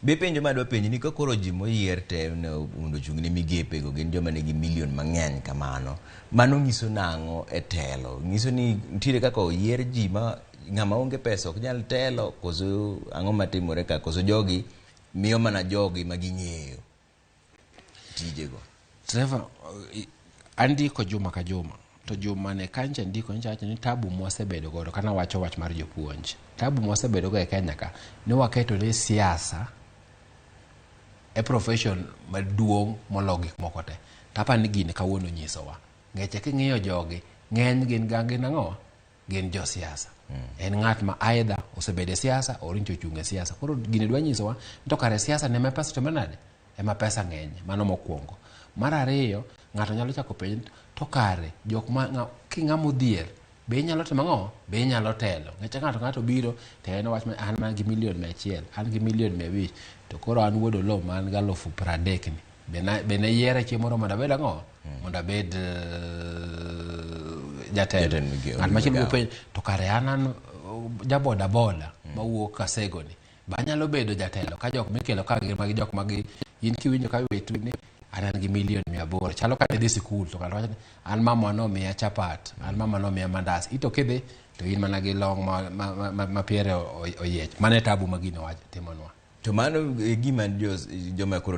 Be penjo madwa penjo ni koro ji moyier te mondo chung' ne migepe go gin joma nigi milion mang'eny kamano. Mano nyiso nang'o e telo? Nyiso ni nitiere kaka oyier ji ma ng'ama onge pesa ok nyal telo, koso ang'o matimore ka, koso jogi miyo mana jogi ma ging'eyo tijego. Trevor, andiko juma ka juma. To juma ne kancha ndiko nchacho ni tabu mwasebedo godo kana wacho wach mar jopuonj. Tabu mwasebedo go e Kenya ka ne waketo ne siasa e profession maduong' molo gik moko te. Tapa ni gini kawuono nyisowa. Ngeche king'iyo jogi, ng'eny gin gangi nang'o? Gin jo siasa. En ng'at ma aidha osebede siasa orincho chunge siasa. Koro gini dwa nyisowa to kare siasa ne pesa to manade? Ema pesa ng'eny, mano mokwongo. Mar ariyo, ng'ato nyalo chako penjo to kare jok ma king'amo dhier be inyalo timo ang'o? Be inyalo telo. Ng'ato biro to en wach an man gi milion 100, an gi milion 500, to koro an wuodo lo man ga 30,000 ni. Be ne yiere chiemo moro mondo abed ang'o? Mondo abed jatelo. Ng'at machielo penjo to kare an jaboda boda mawuok Kasego ni. Ba nyalo bedo jatelo ka jok mikelo ka gin magi jok magi in kiwinjo ka wetu ni an gi milion 800. Chalo ka ne dhi sikul to kata an mama no miya chapat, an mama no miya mandas. Ito kidhi to in mana gi long ma piere oyiech. Mane tabu magino wacho timonwa. To mano gima joma koro